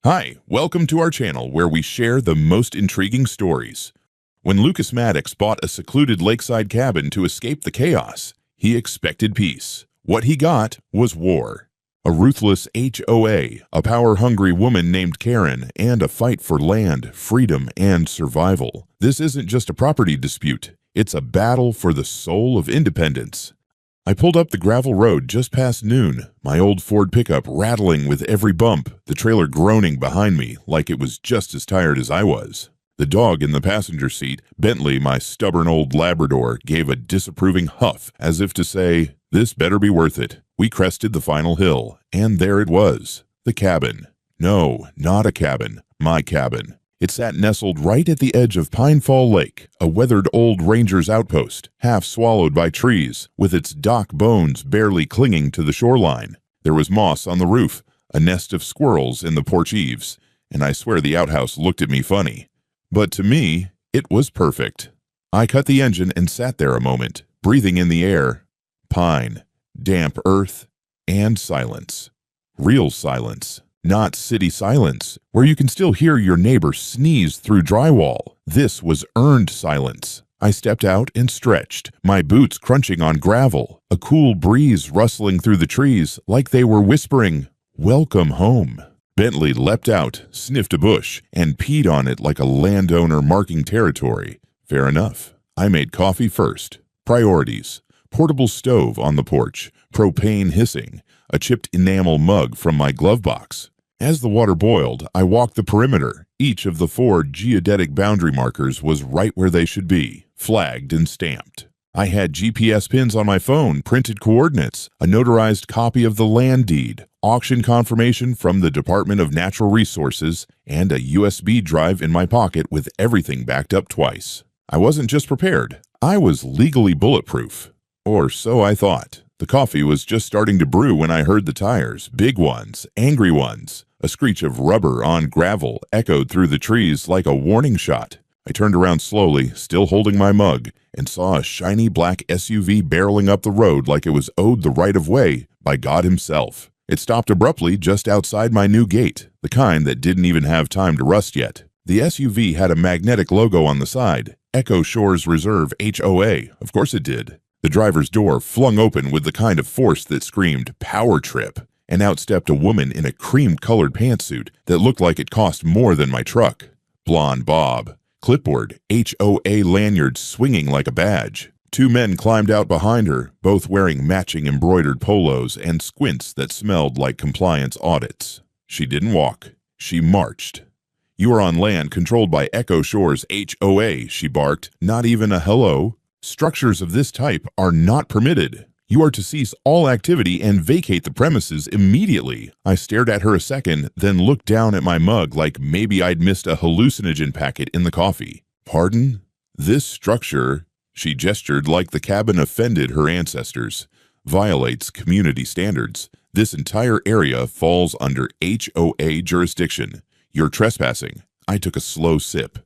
Hi, welcome to our channel where we share the most intriguing stories. When Lucas Maddox bought a secluded lakeside cabin to escape the chaos, he expected peace. What he got was war. A ruthless HOA, a power-hungry woman named Karen, and a fight for land, freedom, and survival. This isn't just a property dispute. It's a battle for the soul of independence. I pulled up the gravel road just past noon, my old Ford pickup rattling with every bump, the trailer groaning behind me like it was just as tired as I was. The dog in the passenger seat, Bentley, my stubborn old Labrador, gave a disapproving huff as if to say, "This better be worth it." We crested the final hill, and there it was, the cabin. No, not a cabin, my cabin. It sat nestled right at the edge of Pinefall Lake, a weathered old ranger's outpost, half swallowed by trees, with its dock bones barely clinging to the shoreline. There was moss on the roof, a nest of squirrels in the porch eaves, and I swear the outhouse looked at me funny. But to me, it was perfect. I cut the engine and sat there a moment, breathing in the air. Pine, damp earth, and silence. Real silence. Not city silence, where you can still hear your neighbor sneeze through drywall. This was earned silence. I stepped out and stretched, my boots crunching on gravel, a cool breeze rustling through the trees like they were whispering, "Welcome home." Bentley leapt out, sniffed a bush, and peed on it like a landowner marking territory. Fair enough. I made coffee first. Priorities. Portable stove on the porch, propane hissing, a chipped enamel mug from my glove box. As the water boiled, I walked the perimeter. Each of the 4 geodetic boundary markers was right where they should be, flagged and stamped. I had GPS pins on my phone, printed coordinates, a notarized copy of the land deed, auction confirmation from the Department of Natural Resources, and a USB drive in my pocket with everything backed up twice. I wasn't just prepared, I was legally bulletproof. Or so I thought. The coffee was just starting to brew when I heard the tires, big ones, angry ones. A screech of rubber on gravel echoed through the trees like a warning shot. I turned around slowly, still holding my mug, and saw a shiny black SUV barreling up the road like it was owed the right of way by God himself. It stopped abruptly just outside my new gate, the kind that didn't even have time to rust yet. The SUV had a magnetic logo on the side, Echo Shores Reserve HOA. Of course it did. The driver's door flung open with the kind of force that screamed power trip, and out stepped a woman in a cream-colored pantsuit that looked like it cost more than my truck. Blonde bob, clipboard, HOA lanyard swinging like a badge. 2 men climbed out behind her, both wearing matching embroidered polos and squints that smelled like compliance audits. She didn't walk. She marched. "You are on land controlled by Echo Shores HOA," she barked. "Not even a hello. Structures of this type are not permitted. You are to cease all activity and vacate the premises immediately." I stared at her a second, then looked down at my mug like maybe I'd missed a hallucinogen packet in the coffee. "Pardon? This structure," she gestured like the cabin offended her ancestors, "violates community standards. This entire area falls under HOA jurisdiction. You're trespassing." I took a slow sip.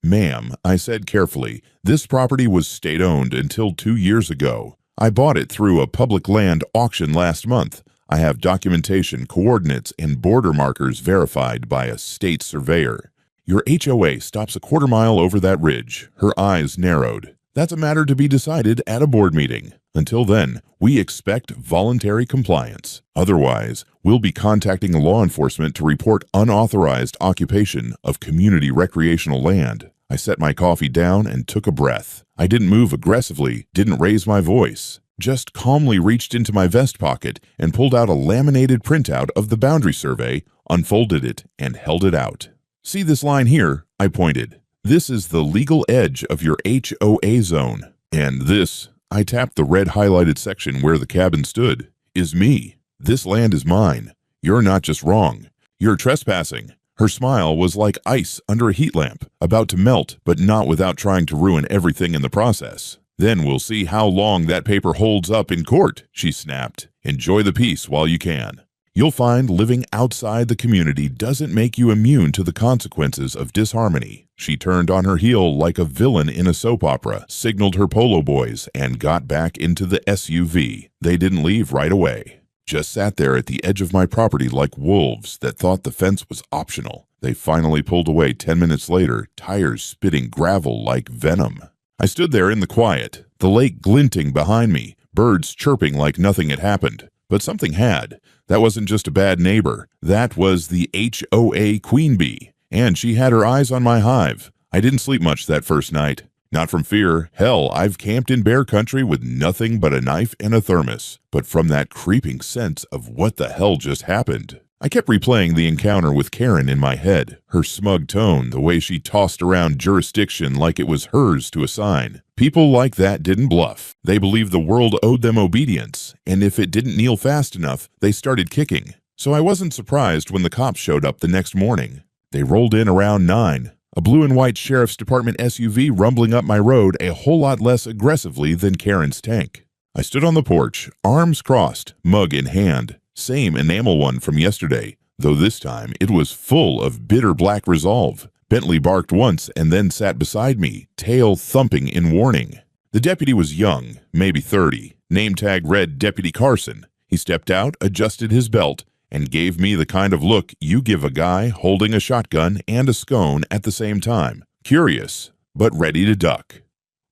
"Ma'am," I said carefully, "this property was state-owned until 2 years ago. I bought it through a public land auction last month. I have documentation, coordinates, and border markers verified by a state surveyor. Your HOA stops a quarter mile over that ridge." Her eyes narrowed. "That's a matter to be decided at a board meeting. Until then, we expect voluntary compliance. Otherwise, we'll be contacting law enforcement to report unauthorized occupation of community recreational land." I set my coffee down and took a breath. I didn't move aggressively, didn't raise my voice, just calmly reached into my vest pocket and pulled out a laminated printout of the boundary survey, unfolded it, and held it out. "See this line here?" I pointed. "This is the legal edge of your HOA zone. And this," I tapped the red highlighted section where the cabin stood, "is me. This land is mine. You're not just wrong. You're trespassing." Her smile was like ice under a heat lamp, about to melt, but not without trying to ruin everything in the process. "Then we'll see how long that paper holds up in court," she snapped. "Enjoy the peace while you can. You'll find living outside the community doesn't make you immune to the consequences of disharmony." She turned on her heel like a villain in a soap opera, signaled her polo boys, and got back into the SUV. They didn't leave right away. just sat there at the edge of my property like wolves that thought the fence was optional. They finally pulled away 10 minutes later, tires spitting gravel like venom. I stood there in the quiet, the lake glinting behind me, birds chirping like nothing had happened. But something had. That wasn't just a bad neighbor. That was the HOA queen bee, and she had her eyes on my hive. I didn't sleep much that first night. Not from fear. Hell, I've camped in bear country with nothing but a knife and a thermos, but from that creeping sense of what the hell just happened. I kept replaying the encounter with Karen in my head, her smug tone, the way she tossed around jurisdiction like it was hers to assign. People like that didn't bluff. They believed the world owed them obedience, and if it didn't kneel fast enough, they started kicking. So I wasn't surprised when the cops showed up the next morning. They rolled in around 9, a blue and white sheriff's department SUV rumbling up my road a whole lot less aggressively than Karen's tank. I stood on the porch, arms crossed, mug in hand. Same enamel one from yesterday, though this time it was full of bitter black resolve. Bentley barked once and then sat beside me, tail thumping in warning. The deputy was young, maybe 30. Name tag read Deputy Carson. He stepped out, adjusted his belt, and gave me the kind of look you give a guy holding a shotgun and a scone at the same time. Curious, but ready to duck.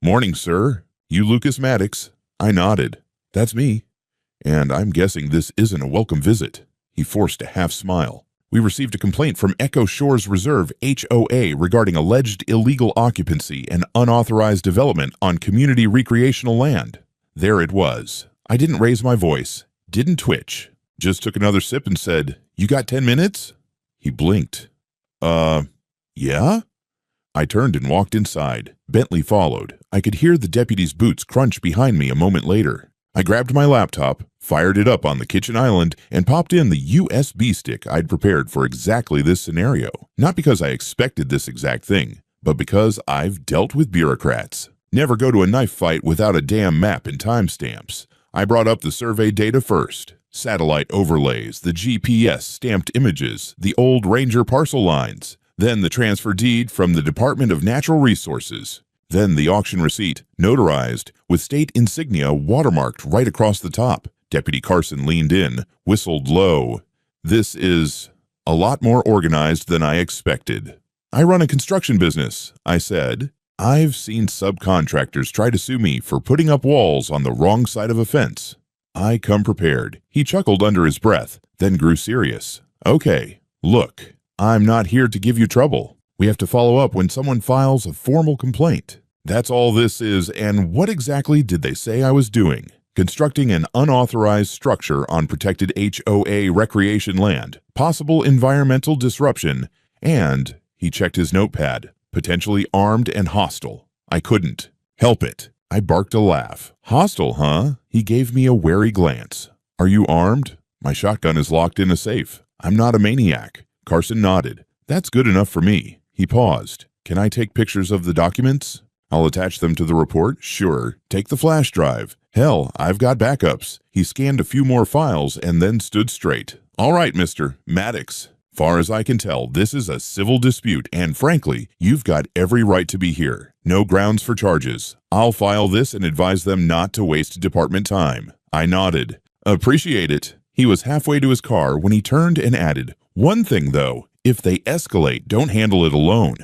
"Morning, sir. You Lucas Maddox?" I nodded. "That's me. And I'm guessing this isn't a welcome visit." He forced a half smile. "We received a complaint from Echo Shores Reserve HOA regarding alleged illegal occupancy and unauthorized development on community recreational land." There it was. I didn't raise my voice, didn't twitch, just took another sip and said, "You got 10 minutes?" He blinked. Yeah?" I turned and walked inside. Bentley followed. I could hear the deputy's boots crunch behind me a moment later. I grabbed my laptop, fired it up on the kitchen island, and popped in the USB stick I'd prepared for exactly this scenario. Not because I expected this exact thing, but because I've dealt with bureaucrats. Never go to a knife fight without a damn map and timestamps. I brought up the survey data first. Satellite overlays, the GPS stamped images, the old Ranger parcel lines, then the transfer deed from the Department of Natural Resources. Then the auction receipt, notarized, with state insignia watermarked right across the top. Deputy Carson leaned in, whistled low. "This is a lot more organized than I expected." "I run a construction business," I said. "I've seen subcontractors try to sue me for putting up walls on the wrong side of a fence." I come prepared. He chuckled under his breath, then grew serious. "Okay, look, I'm not here to give you trouble. We have to follow up when someone files a formal complaint. That's all this is, and what exactly did they say I was doing? Constructing an unauthorized structure on protected HOA recreation land, possible environmental disruption, and," he checked his notepad, "potentially armed and hostile. I couldn't help it." I barked a laugh. "Hostile, huh?" He gave me a wary glance. "Are you armed?" "My shotgun is locked in a safe. I'm not a maniac." Carson nodded. "That's good enough for me." He paused. "Can I take pictures of the documents?" "I'll attach them to the report." "Sure. Take the flash drive." "Hell, I've got backups." He scanned a few more files and then stood straight. "All right, Mr. Maddox. Far as I can tell, this is a civil dispute, and frankly, you've got every right to be here. No grounds for charges. I'll file this and advise them not to waste department time." I nodded. "Appreciate it." He was halfway to his car when he turned and added, "One thing, though. If they escalate, don't handle it alone.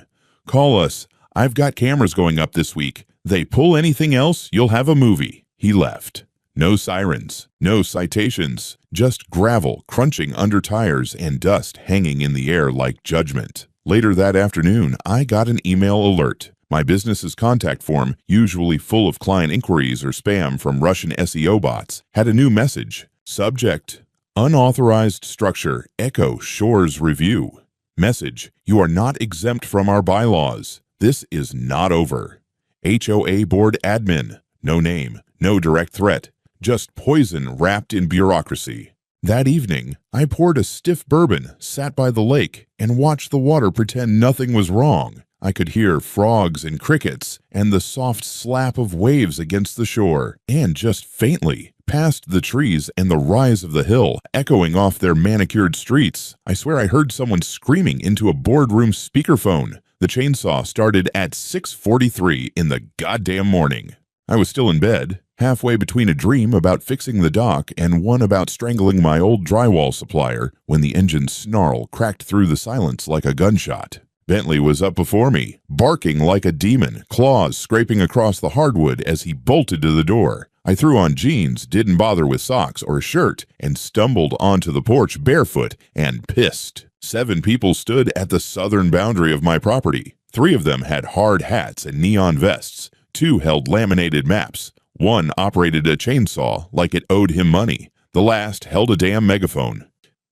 Call us. I've got cameras going up this week. They pull anything else, you'll have a movie." He left. No sirens, no citations, just gravel crunching under tires and dust hanging in the air like judgment. Later that afternoon, I got an email alert. My business's contact form, usually full of client inquiries or spam from Russian SEO bots, had a new message. Subject: Unauthorized structure, Echo Shores Review. Message: You are not exempt from our bylaws. This is not over. HOA Board Admin. No name, no direct threat, just poison wrapped in bureaucracy. That evening, I poured a stiff bourbon, sat by the lake, and watched the water pretend nothing was wrong. I could hear frogs and crickets, and the soft slap of waves against the shore, and just faintly, past the trees and the rise of the hill, echoing off their manicured streets. I swear I heard someone screaming into a boardroom speakerphone. The chainsaw started at 6:43 in the goddamn morning. I was still in bed, halfway between a dream about fixing the dock and one about strangling my old drywall supplier, when the engine's snarl cracked through the silence like a gunshot. Bentley was up before me, barking like a demon, claws scraping across the hardwood as he bolted to the door. I threw on jeans, didn't bother with socks or a shirt, and stumbled onto the porch barefoot and pissed. 7 people stood at the southern boundary of my property. 3 of them had hard hats and neon vests. 2 held laminated maps. 1 operated a chainsaw like it owed him money. The last held a damn megaphone.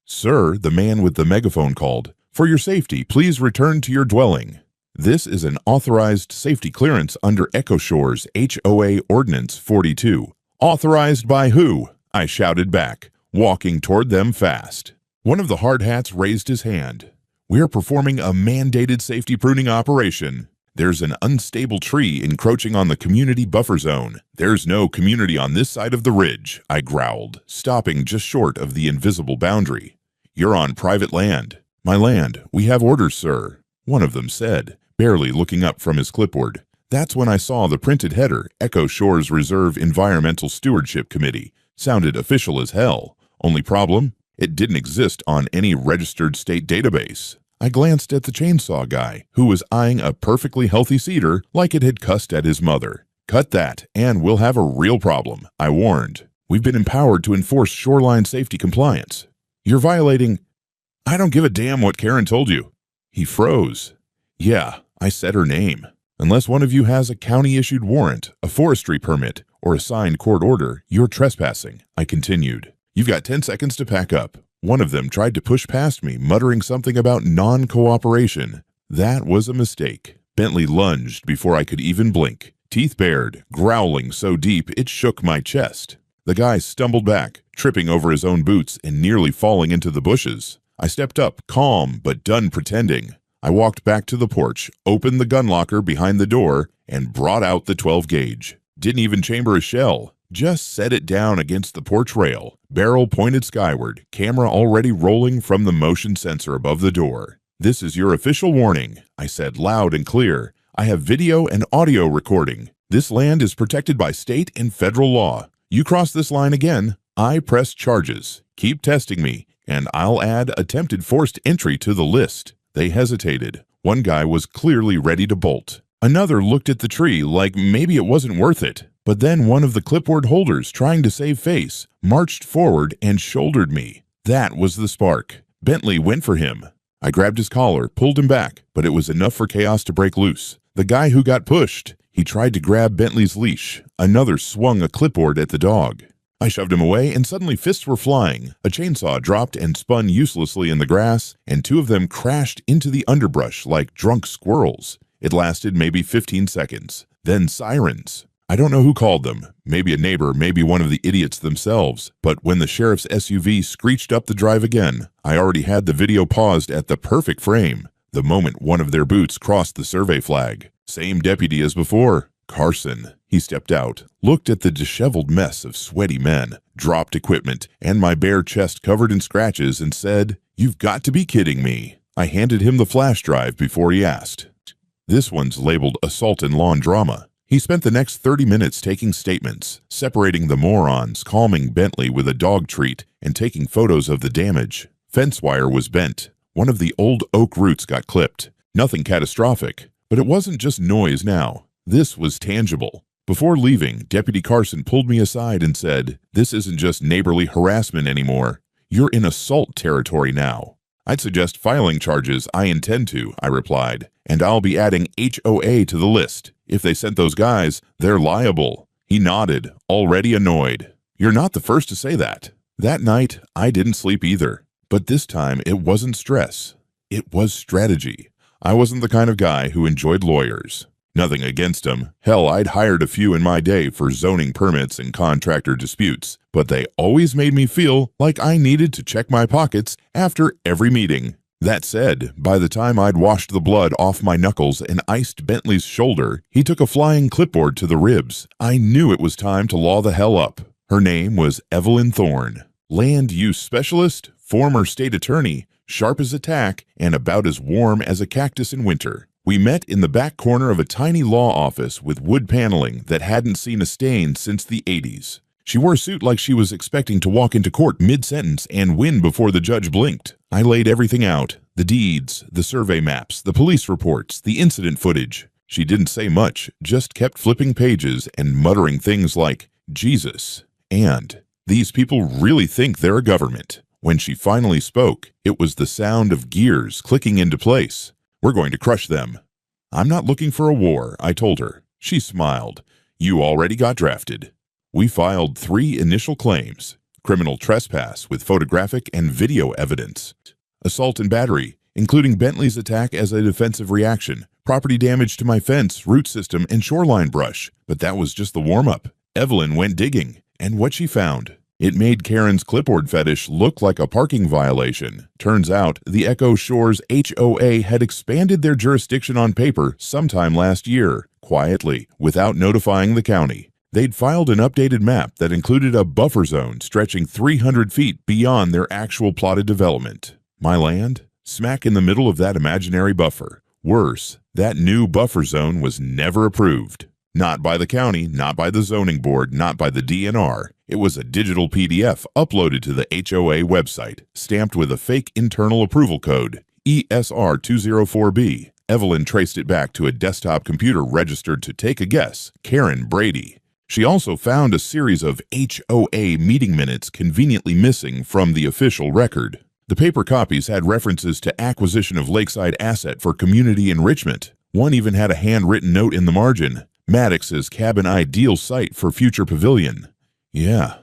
"Sir," the man with the megaphone called, "for your safety, please return to your dwelling." This is an authorized safety clearance under EchoShore's HOA Ordinance 42. "Authorized by who?" I shouted back, walking toward them fast. One of the hard hats raised his hand. "We are performing a mandated safety pruning operation. There's an unstable tree encroaching on the community buffer zone. There's no community on this side of the ridge," I growled, stopping just short of the invisible boundary. "You're on private land." "My land. We have orders, sir," one of them said, barely looking up from his clipboard. That's when I saw the printed header, Echo Shore's Reserve Environmental Stewardship Committee. Sounded official as hell. Only problem? It didn't exist on any registered state database. I glanced at the chainsaw guy, who was eyeing a perfectly healthy cedar like it had cussed at his mother. "Cut that, and we'll have a real problem," I warned. "We've been empowered to enforce shoreline safety compliance. You're violating—" "I don't give a damn what Karen told you." He froze. "Yeah, I said her name. Unless one of you has a county-issued warrant, a forestry permit, or a signed court order, you're trespassing," I continued. "You've got 10 seconds to pack up." One of them tried to push past me, muttering something about non-cooperation. That was a mistake. Bentley lunged before I could even blink, teeth bared, growling so deep it shook my chest. The guy stumbled back, tripping over his own boots and nearly falling into the bushes. I stepped up, calm but done pretending. I walked back to the porch, opened the gun locker behind the door, and brought out the 12 gauge. Didn't even chamber a shell. Just set it down against the porch rail, barrel pointed skyward, camera already rolling from the motion sensor above the door. "This is your official warning," I said loud and clear. "I have video and audio recording. This land is protected by state and federal law. You cross this line again, I press charges. Keep testing me, and I'll add attempted forced entry to the list." They hesitated. One guy was clearly ready to bolt. Another looked at the tree like maybe it wasn't worth it. But then one of the clipboard holders, trying to save face, marched forward and shouldered me. That was the spark. Bentley went for him. I grabbed his collar, pulled him back, but it was enough for chaos to break loose. The guy who got pushed, he tried to grab Bentley's leash. Another swung a clipboard at the dog. I shoved him away, and suddenly fists were flying. A chainsaw dropped and spun uselessly in the grass, and 2 of them crashed into the underbrush like drunk squirrels. It lasted maybe 15 seconds. Then sirens. I don't know who called them, maybe a neighbor, maybe one of the idiots themselves, but when the sheriff's SUV screeched up the drive again, I already had the video paused at the perfect frame, the moment one of their boots crossed the survey flag. Same deputy as before, Carson. He stepped out, looked at the disheveled mess of sweaty men, dropped equipment, and my bare chest covered in scratches and said, "You've got to be kidding me." I handed him the flash drive before he asked. "This one's labeled Assault and Lawn Drama." He spent the next 30 minutes taking statements, separating the morons, calming Bentley with a dog treat, and taking photos of the damage. Fence wire was bent. One of the old oak roots got clipped. Nothing catastrophic, but it wasn't just noise now. This was tangible. Before leaving, Deputy Carson pulled me aside and said, "This isn't just neighborly harassment anymore. You're in assault territory now." "I'd suggest filing charges." "I intend to," I replied, "and I'll be adding HOA to the list. If they sent those guys, they're liable." He nodded, already annoyed. "You're not the first to say that." That night, I didn't sleep either. But this time, it wasn't stress. It was strategy. I wasn't the kind of guy who enjoyed lawyers. Nothing against them. Hell, I'd hired a few in my day for zoning permits and contractor disputes, but they always made me feel like I needed to check my pockets after every meeting. That said, by the time I'd washed the blood off my knuckles and iced Bentley's shoulder, he took a flying clipboard to the ribs. I knew it was time to law the hell up. Her name was Evelyn Thorne. Land use specialist, former state attorney, sharp as a tack, and about as warm as a cactus in winter. We met in the back corner of a tiny law office with wood paneling that hadn't seen a stain since the 80s. She wore a suit like she was expecting to walk into court mid-sentence and win before the judge blinked. I laid everything out: the deeds, the survey maps, the police reports, the incident footage. She didn't say much, just kept flipping pages and muttering things like, "Jesus," and "These people really think they're a government." When she finally spoke, it was the sound of gears clicking into place. "We're going to crush them." "I'm not looking for a war," I told her. She smiled. "You already got drafted." We filed 3 initial claims: criminal trespass with photographic and video evidence, assault and battery, including Bentley's attack as a defensive reaction, property damage to my fence, root system, and shoreline brush. But that was just the warm-up. Evelyn went digging, and what she found: it made Karen's clipboard fetish look like a parking violation. Turns out, the Echo Shores HOA had expanded their jurisdiction on paper sometime last year, quietly, without notifying the county. They'd filed an updated map that included a buffer zone stretching 300 feet beyond their actual plotted development. My land? Smack in the middle of that imaginary buffer. Worse, that new buffer zone was never approved. Not by the county, not by the zoning board, not by the DNR. It was a digital PDF uploaded to the HOA website, stamped with a fake internal approval code, ESR204B. Evelyn traced it back to a desktop computer registered to, take a guess, Karen Brady. She also found a series of HOA meeting minutes conveniently missing from the official record. The paper copies had references to acquisition of Lakeside asset for community enrichment. One even had a handwritten note in the margin: Maddox's cabin ideal site for future pavilion. Yeah,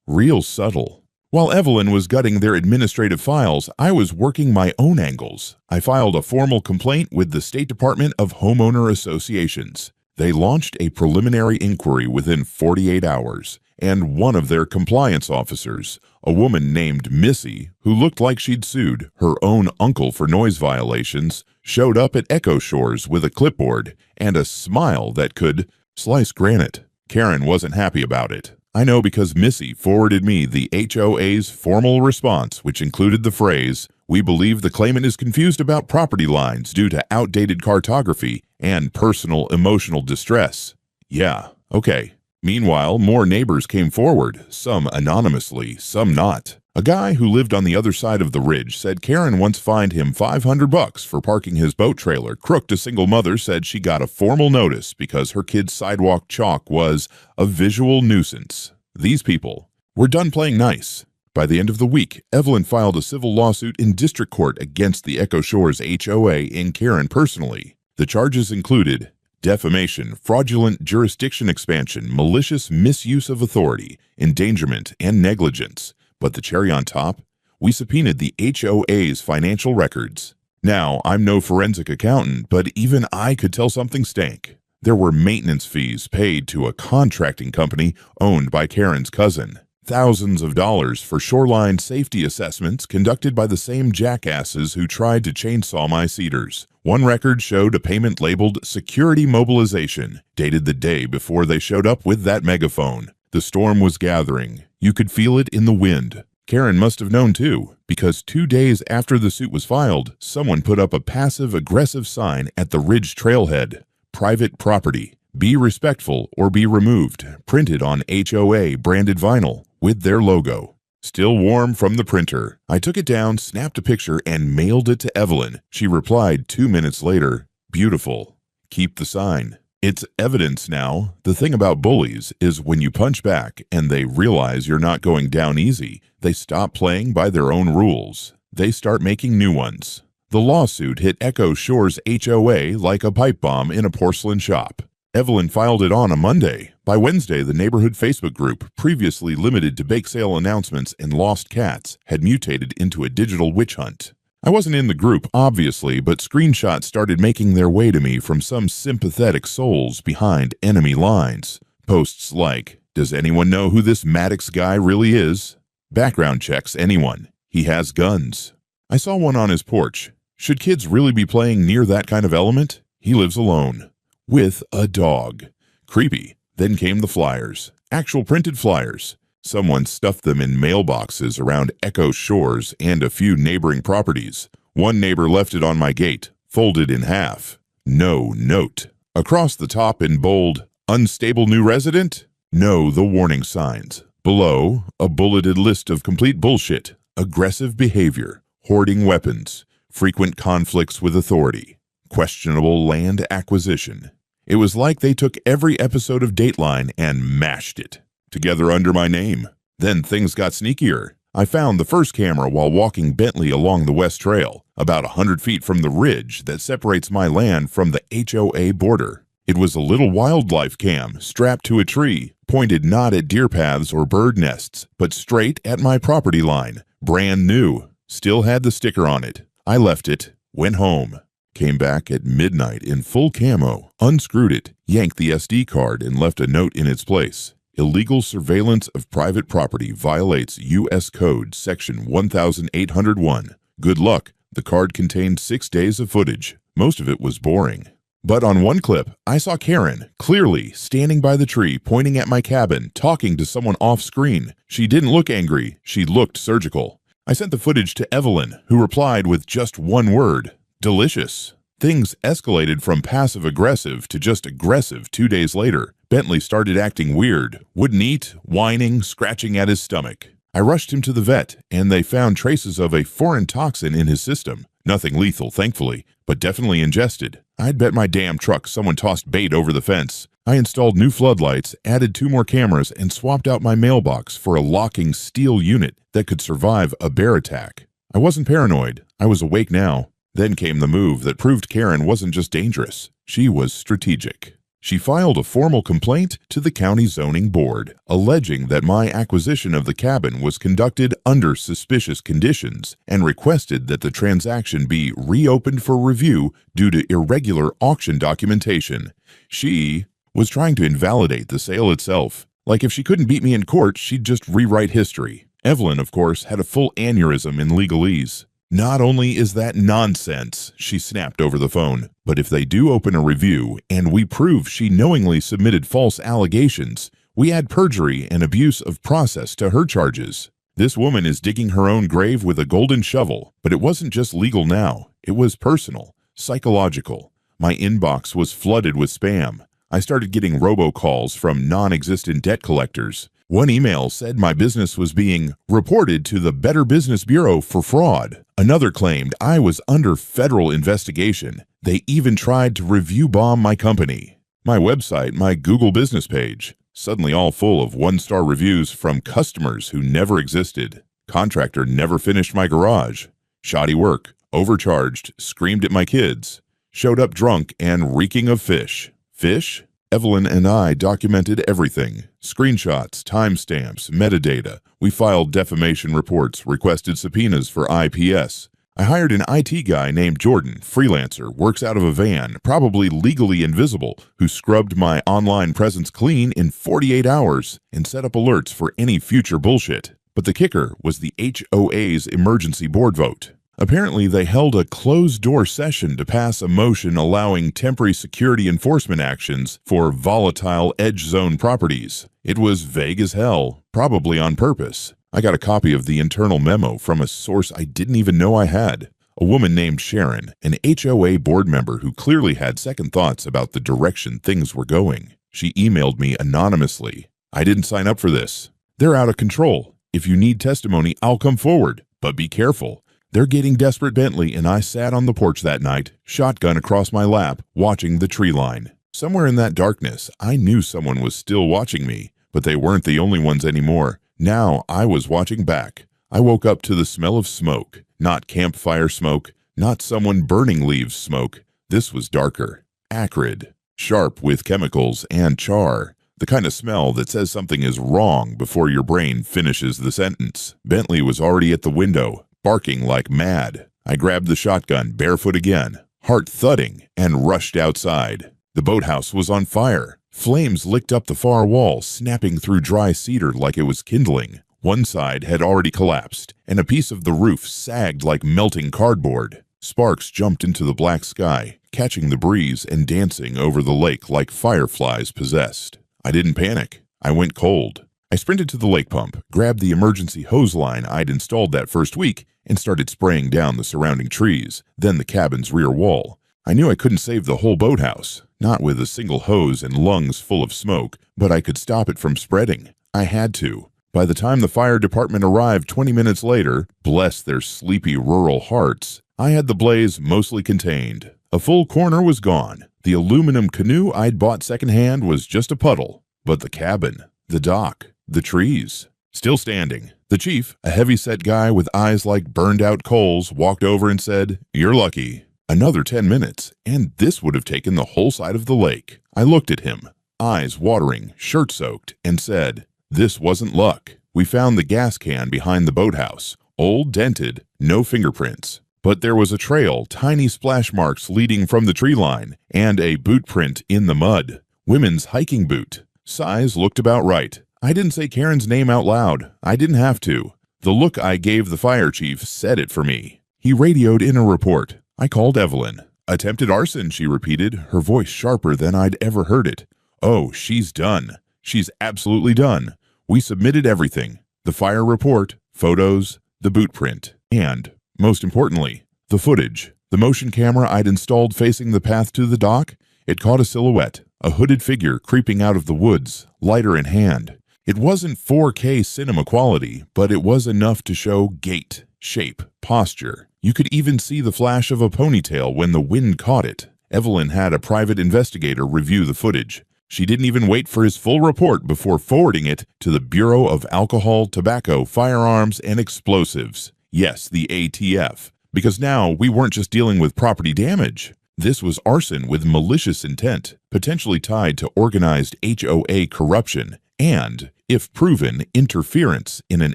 real subtle. While Evelyn was gutting their administrative files, I was working my own angles. I filed a formal complaint with the State Department of Homeowner Associations. They launched a preliminary inquiry within 48 hours, and one of their compliance officers, a woman named Missy, who looked like she'd sued her own uncle for noise violations, showed up at Echo Shores with a clipboard and a smile that could slice granite. Karen wasn't happy about it. I know because Missy forwarded me the HOA's formal response, which included the phrase, "We believe the claimant is confused about property lines due to outdated cartography and personal emotional distress." Yeah, okay. Meanwhile, more neighbors came forward, some anonymously, some not. A guy who lived on the other side of the ridge said Karen once fined him $500 for parking his boat trailer. Crooked, a single mother, said she got a formal notice because her kid's sidewalk chalk was a visual nuisance. These people were done playing nice. By the end of the week, Evelyn filed a civil lawsuit in district court against the Echo Shores HOA and Karen personally. The charges included defamation, fraudulent jurisdiction expansion, malicious misuse of authority, endangerment, and negligence. But the cherry on top? We subpoenaed the HOA's financial records. Now, I'm no forensic accountant, but even I could tell something stank. There were maintenance fees paid to a contracting company owned by Karen's cousin. Thousands of dollars for shoreline safety assessments conducted by the same jackasses who tried to chainsaw my cedars. One record showed a payment labeled Security Mobilization, dated the day before they showed up with that megaphone. The storm was gathering. You could feel it in the wind. Karen must have known too, because 2 days after the suit was filed, someone put up a passive-aggressive sign at the Ridge trailhead. Private property. Be respectful or be removed. Printed on HOA branded vinyl with their logo. Still warm from the printer. I took it down, snapped a picture, and mailed it to Evelyn. She replied 2 minutes later, "Beautiful. Keep the sign." It's evidence now. The thing about bullies is when you punch back and they realize you're not going down easy, they stop playing by their own rules. They start making new ones. The lawsuit hit Echo Shores HOA like a pipe bomb in a porcelain shop. Evelyn filed it on a Monday. By Wednesday, the neighborhood Facebook group, previously limited to bake sale announcements and lost cats, had mutated into a digital witch hunt. I wasn't in the group, obviously, but screenshots started making their way to me from some sympathetic souls behind enemy lines. Posts like, "Does anyone know who this Maddox guy really is? Background checks anyone. He has guns." I saw one on his porch. Should kids really be playing near that kind of element? He lives alone. With a dog. Creepy. Then came the flyers. Actual printed flyers. Someone stuffed them in mailboxes around Echo Shores and a few neighboring properties. One neighbor left it on my gate, folded in half. No note. Across the top in bold, unstable new resident? Know the warning signs. Below, a bulleted list of complete bullshit, aggressive behavior, hoarding weapons, frequent conflicts with authority, questionable land acquisition. It was like they took every episode of Dateline and mashed it together under my name. Then things got sneakier. I found the first camera while walking Bentley along the West Trail, about 100 feet from the ridge that separates my land from the HOA border. It was a little wildlife cam strapped to a tree, pointed not at deer paths or bird nests, but straight at my property line. Brand new. Still had the sticker on it. I left it, went home, came back at midnight in full camo, unscrewed it, yanked the SD card, and left a note in its place. Illegal surveillance of private property violates U.S. Code Section 1801. Good luck. The card contained 6 days of footage. Most of it was boring. But on one clip, I saw Karen, clearly, standing by the tree, pointing at my cabin, talking to someone off-screen. She didn't look angry. She looked surgical. I sent the footage to Evelyn, who replied with just one word: delicious. Things escalated from passive-aggressive to just aggressive 2 days later. Bentley started acting weird, wouldn't eat, whining, scratching at his stomach. I rushed him to the vet, and they found traces of a foreign toxin in his system. Nothing lethal, thankfully, but definitely ingested. I'd bet my damn truck someone tossed bait over the fence. I installed new floodlights, added 2 more cameras, and swapped out my mailbox for a locking steel unit that could survive a bear attack. I wasn't paranoid. I was awake now. Then came the move that proved Karen wasn't just dangerous. She was strategic. She filed a formal complaint to the county zoning board, alleging that my acquisition of the cabin was conducted under suspicious conditions and requested that the transaction be reopened for review due to irregular auction documentation. She was trying to invalidate the sale itself. Like if she couldn't beat me in court, she'd just rewrite history. Evelyn, of course, had a full aneurysm in legalese. Not only is that nonsense, she snapped over the phone, but if they do open a review and we prove she knowingly submitted false allegations, we add perjury and abuse of process to her charges. This woman is digging her own grave with a golden shovel, but it wasn't just legal now. It was personal, psychological. My inbox was flooded with spam. I started getting robocalls from non-existent debt collectors. One email said my business was being reported to the Better Business Bureau for fraud. Another claimed I was under federal investigation. They even tried to review bomb my company. My website, my Google business page, suddenly all full of 1-star reviews from customers who never existed. Contractor never finished my garage. Shoddy work, overcharged, screamed at my kids. Showed up drunk and reeking of fish. Fish? Evelyn and I documented everything. Screenshots, timestamps, metadata. We filed defamation reports, requested subpoenas for IPS. I hired an IT guy named Jordan, freelancer, works out of a van, probably legally invisible, who scrubbed my online presence clean in 48 hours and set up alerts for any future bullshit. But the kicker was the HOA's emergency board vote. Apparently, they held a closed-door session to pass a motion allowing temporary security enforcement actions for volatile edge zone properties. It was vague as hell, probably on purpose. I got a copy of the internal memo from a source I didn't even know I had. A woman named Sharon, an HOA board member who clearly had second thoughts about the direction things were going. She emailed me anonymously. I didn't sign up for this. They're out of control. If you need testimony, I'll come forward, but be careful. They're getting desperate, Bentley, and I sat on the porch that night, shotgun across my lap, watching the tree line. Somewhere in that darkness, I knew someone was still watching me, but they weren't the only ones anymore. Now I was watching back. I woke up to the smell of smoke, not campfire smoke, not someone burning leaves smoke. This was darker, acrid, sharp with chemicals and char. The kind of smell that says something is wrong before your brain finishes the sentence. Bentley was already at the window, barking like mad. I grabbed the shotgun, barefoot again, heart thudding, and rushed outside. The boathouse was on fire. Flames licked up the far wall, snapping through dry cedar like it was kindling. One side had already collapsed, and a piece of the roof sagged like melting cardboard. Sparks jumped into the black sky, catching the breeze and dancing over the lake like fireflies possessed. I didn't panic. I went cold. I sprinted to the lake pump, grabbed the emergency hose line I'd installed that first week, and started spraying down the surrounding trees, then the cabin's rear wall. I knew I couldn't save the whole boathouse, not with a single hose and lungs full of smoke, but I could stop it from spreading. I had to. By the time the fire department arrived 20 minutes later, bless their sleepy rural hearts, I had the blaze mostly contained. A full corner was gone. The aluminum canoe I'd bought secondhand was just a puddle. But the cabin, the dock, the trees, still standing. The chief, a heavy-set guy with eyes like burned-out coals, walked over and said, "You're lucky." Another 10 minutes, and this would have taken the whole side of the lake. I looked at him, eyes watering, shirt soaked, and said, "This wasn't luck. We found the gas can behind the boathouse, old, dented, no fingerprints. But there was a trail, tiny splash marks leading from the tree line, and a boot print in the mud. Women's hiking boot. Size looked about right. I didn't say Karen's name out loud. I didn't have to. The look I gave the fire chief said it for me. He radioed in a report. I called Evelyn. "Attempted arson," she repeated, her voice sharper than I'd ever heard it. "Oh, she's done. She's absolutely done. We submitted everything. The fire report, photos, the boot print, and, most importantly, the footage. The motion camera I'd installed facing the path to the dock, it caught a silhouette, a hooded figure creeping out of the woods, lighter in hand. It wasn't 4K cinema quality, but it was enough to show gait, shape, posture. You could even see the flash of a ponytail when the wind caught it. Evelyn had a private investigator review the footage. She didn't even wait for his full report before forwarding it to the Bureau of Alcohol, Tobacco, Firearms, and Explosives. Yes, the ATF. Because now we weren't just dealing with property damage. This was arson with malicious intent, potentially tied to organized HOA corruption, and, if proven, interference in an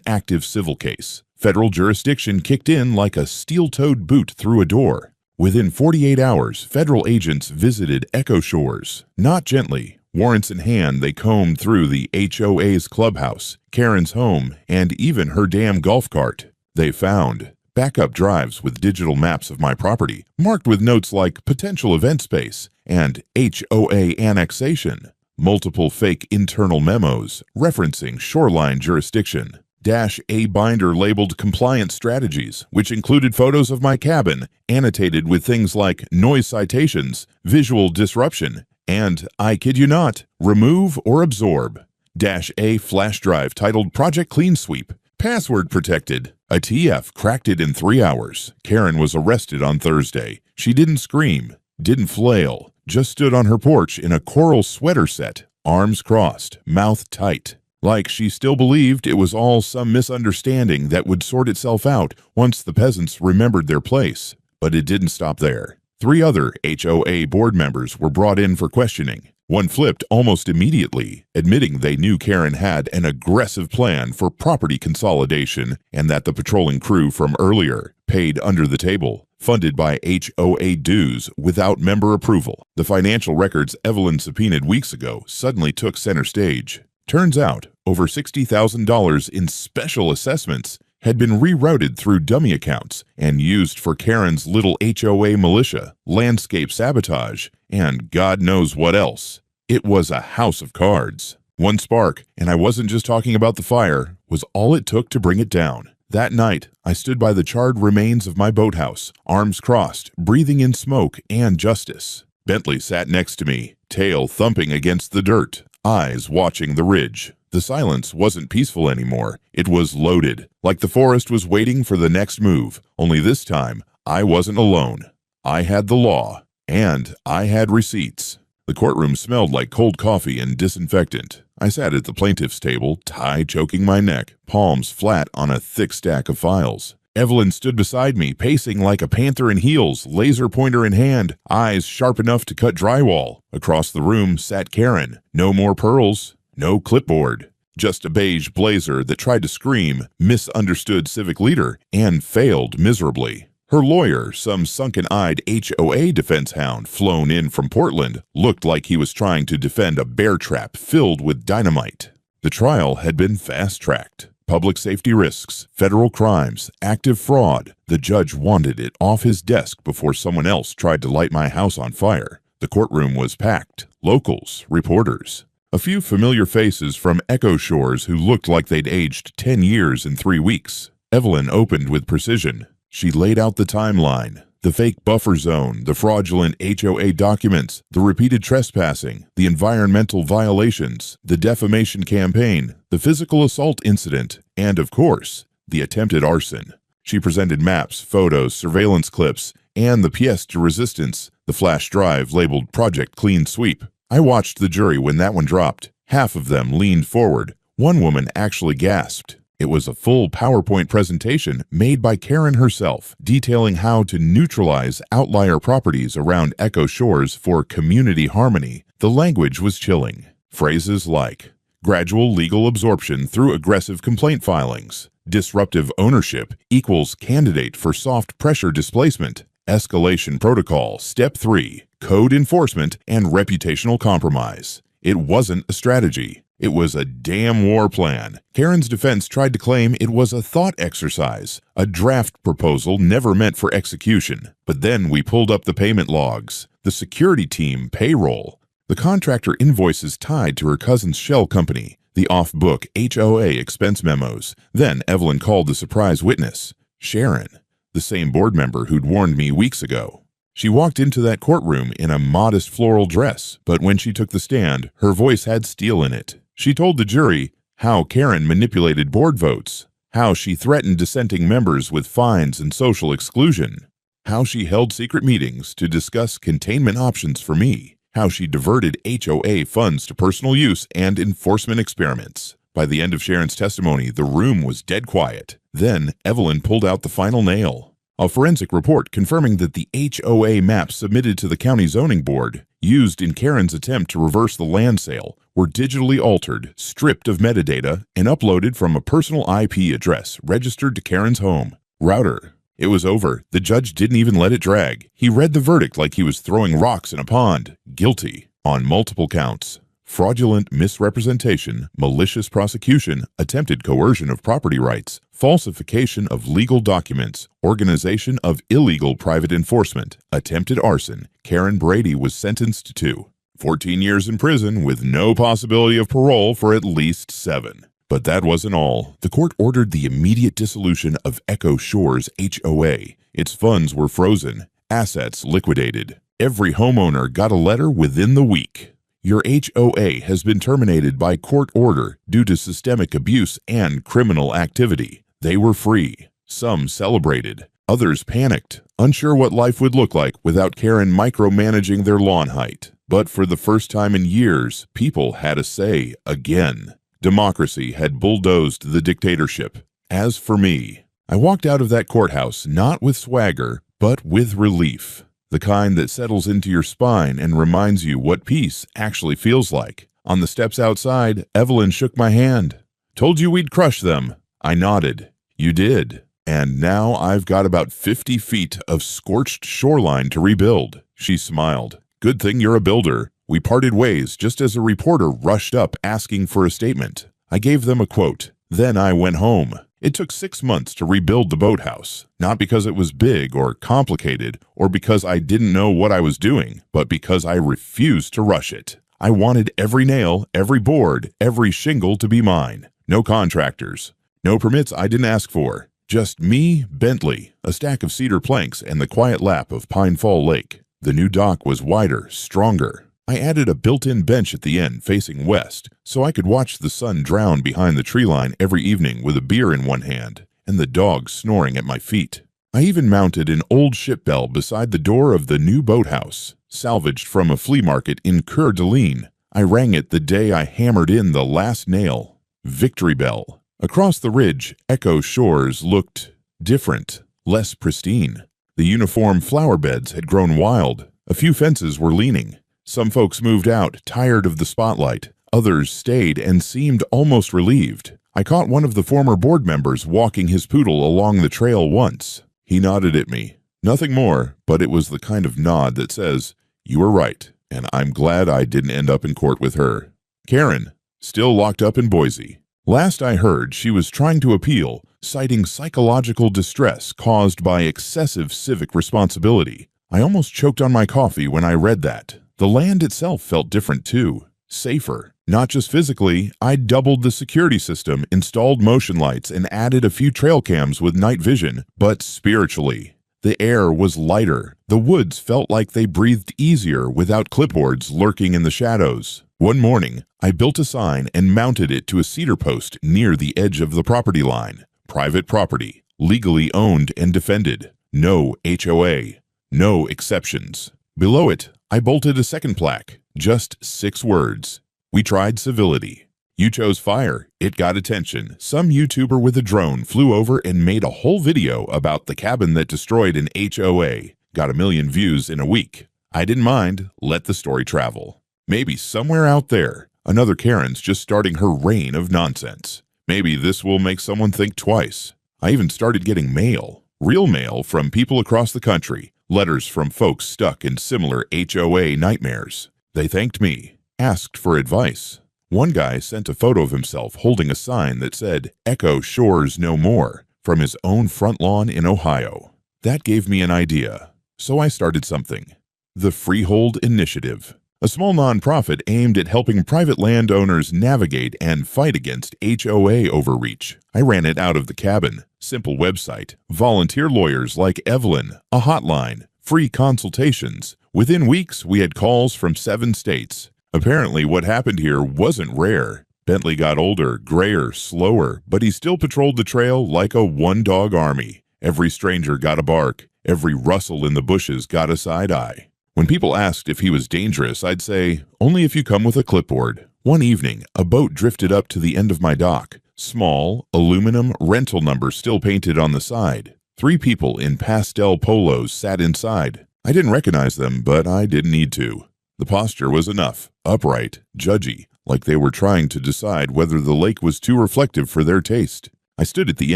active civil case. Federal jurisdiction kicked in like a steel-toed boot through a door. Within 48 hours, federal agents visited Echo Shores. Not gently. Warrants in hand, they combed through the HOA's clubhouse, Karen's home, and even her damn golf cart. They found backup drives with digital maps of my property, marked with notes like potential event space and HOA annexation. Multiple fake internal memos referencing shoreline jurisdiction. -A binder labeled compliance strategies, which included photos of my cabin, annotated with things like noise citations, visual disruption, and, I kid you not, remove or absorb. -A flash drive titled Project Clean Sweep, password protected. A TF cracked it in 3 hours. Karen was arrested on Thursday. She didn't scream, didn't flail, just stood on her porch in a coral sweater set, arms crossed, mouth tight. Like she still believed it was all some misunderstanding that would sort itself out once the peasants remembered their place. But it didn't stop there. 3 other HOA board members were brought in for questioning. One flipped almost immediately, admitting they knew Karen had an aggressive plan for property consolidation and that the patrolling crew from earlier paid under the table, funded by HOA dues without member approval. The financial records Evelyn subpoenaed weeks ago suddenly took center stage. Turns out, over $60,000 in special assessments had been rerouted through dummy accounts and used for Karen's little HOA militia, landscape sabotage, and God knows what else. It was a house of cards. One spark, and I wasn't just talking about the fire, was all it took to bring it down. That night, I stood by the charred remains of my boathouse, arms crossed, breathing in smoke and justice. Bentley sat next to me, tail thumping against the dirt, eyes watching the ridge. The silence wasn't peaceful anymore. It was loaded, like the forest was waiting for the next move. Only this time, I wasn't alone. I had the law, and I had receipts. The courtroom smelled like cold coffee and disinfectant. I sat at the plaintiff's table, tie choking my neck, palms flat on a thick stack of files. Evelyn stood beside me, pacing like a panther in heels, laser pointer in hand, eyes sharp enough to cut drywall. Across the room sat Karen. No more pearls. No clipboard, just a beige blazer that tried to scream, misunderstood civic leader, and failed miserably. Her lawyer, some sunken-eyed HOA defense hound flown in from Portland, looked like he was trying to defend a bear trap filled with dynamite. The trial had been fast-tracked. Public safety risks, federal crimes, active fraud. The judge wanted it off his desk before someone else tried to light my house on fire. The courtroom was packed. Locals, reporters. A few familiar faces from Echo Shores who looked like they'd aged 10 years in 3 weeks. Evelyn opened with precision. She laid out the timeline. The fake buffer zone, the fraudulent HOA documents, the repeated trespassing, the environmental violations, the defamation campaign, the physical assault incident, and, of course, the attempted arson. She presented maps, photos, surveillance clips, and the pièce de résistance, the flash drive labeled Project Clean Sweep. I watched the jury when that one dropped. Half of them leaned forward. One woman actually gasped. It was a full PowerPoint presentation made by Karen herself, detailing how to neutralize outlier properties around Echo Shores for community harmony. The language was chilling. Phrases like gradual legal absorption through aggressive complaint filings, disruptive ownership equals candidate for soft pressure displacement, escalation protocol, step 3, code enforcement, and reputational compromise. It wasn't a strategy. It was a damn war plan. Karen's defense tried to claim it was a thought exercise, a draft proposal never meant for execution. But then we pulled up the payment logs, the security team payroll, the contractor invoices tied to her cousin's shell company, the off-book HOA expense memos. Then Evelyn called the surprise witness, Sharon, the same board member who'd warned me weeks ago. She walked into that courtroom in a modest floral dress, but when she took the stand, her voice had steel in it. She told the jury how Karen manipulated board votes, how she threatened dissenting members with fines and social exclusion, how she held secret meetings to discuss containment options for me, how she diverted HOA funds to personal use and enforcement experiments. By the end of Sharon's testimony, the room was dead quiet. Then Evelyn pulled out the final nail. A forensic report confirming that the HOA maps submitted to the county zoning board, used in Karen's attempt to reverse the land sale, were digitally altered, stripped of metadata, and uploaded from a personal IP address registered to Karen's home. Router. It was over. The judge didn't even let it drag. He read the verdict like he was throwing rocks in a pond. Guilty on multiple counts. Fraudulent misrepresentation, malicious prosecution, attempted coercion of property rights, falsification of legal documents, organization of illegal private enforcement, attempted arson. Karen Brady was sentenced to 14 years in prison with no possibility of parole for at least 7. But that wasn't all. The court ordered the immediate dissolution of Echo Shores HOA. Its funds were frozen, assets liquidated. Every homeowner got a letter within the week. Your HOA has been terminated by court order due to systemic abuse and criminal activity. They were free. Some celebrated. Others panicked, unsure what life would look like without Karen micromanaging their lawn height. But for the first time in years, people had a say again. Democracy had bulldozed the dictatorship. As for me, I walked out of that courthouse not with swagger, but with relief. The kind that settles into your spine and reminds you what peace actually feels like. On the steps outside, Evelyn shook my hand. Told you we'd crush them. I nodded. You did. And now I've got about 50 feet of scorched shoreline to rebuild. She smiled. Good thing you're a builder. We parted ways just as a reporter rushed up asking for a statement. I gave them a quote. Then I went home. It took 6 months to rebuild the boathouse, not because it was big or complicated or because I didn't know what I was doing, but because I refused to rush it. I wanted every nail, every board, every shingle to be mine. No contractors. No permits I didn't ask for. Just me, Bentley, a stack of cedar planks, and the quiet lap of Pine Fall Lake. The new dock was wider, stronger. I added a built-in bench at the end facing west, so I could watch the sun drown behind the tree line every evening with a beer in one hand and the dog snoring at my feet. I even mounted an old ship bell beside the door of the new boathouse, salvaged from a flea market in Coeur d'Alene. I rang it the day I hammered in the last nail. Victory Bell. Across the ridge, Echo Shores looked different, less pristine. The uniform flower beds had grown wild. A few fences were leaning. Some folks moved out, tired of the spotlight. Others stayed and seemed almost relieved. I caught one of the former board members walking his poodle along the trail once. He nodded at me. Nothing more, but it was the kind of nod that says, "You were right, and I'm glad I didn't end up in court with her." Karen, still locked up in Boise. Last I heard, she was trying to appeal, citing psychological distress caused by excessive civic responsibility. I almost choked on my coffee when I read that. The land itself felt different too, safer. Not just physically, I doubled the security system, installed motion lights, and added a few trail cams with night vision, but spiritually. The air was lighter. The woods felt like they breathed easier without clipboards lurking in the shadows. One morning, I built a sign and mounted it to a cedar post near the edge of the property line. Private property, legally owned and defended. No HOA. No exceptions. Below it, I bolted a second plaque. Just 6 words. We tried civility. You chose fire. It got attention. Some YouTuber with a drone flew over and made a whole video about the cabin that destroyed an HOA. Got 1 million views in a week. I didn't mind. Let the story travel. Maybe somewhere out there, another Karen's just starting her reign of nonsense. Maybe this will make someone think twice. I even started getting mail. Real mail from people across the country. Letters from folks stuck in similar HOA nightmares. They thanked me. Asked for advice. One guy sent a photo of himself holding a sign that said, "Echo Shores No More," from his own front lawn in Ohio. That gave me an idea. So I started something. The Freehold Initiative. A small nonprofit aimed at helping private landowners navigate and fight against HOA overreach. I ran it out of the cabin. Simple website, volunteer lawyers like Evelyn, a hotline, free consultations. Within weeks, we had calls from 7 states. Apparently, what happened here wasn't rare. Bentley got older, grayer, slower, but he still patrolled the trail like a one-dog army. Every stranger got a bark. Every rustle in the bushes got a side-eye. When people asked if he was dangerous, I'd say, only if you come with a clipboard. One evening, a boat drifted up to the end of my dock. Small, aluminum rental number still painted on the side. 3 people in pastel polos sat inside. I didn't recognize them, but I didn't need to. The posture was enough. Upright, judgy, like they were trying to decide whether the lake was too reflective for their taste. I stood at the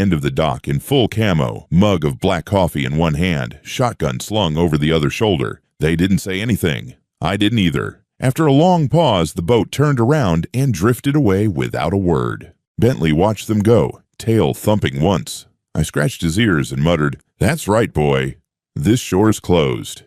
end of the dock in full camo, mug of black coffee in one hand, shotgun slung over the other shoulder. They didn't say anything. I didn't either. After a long pause, the boat turned around and drifted away without a word. Bentley watched them go, tail thumping once. I scratched his ears and muttered, "That's right, boy. This shore's closed."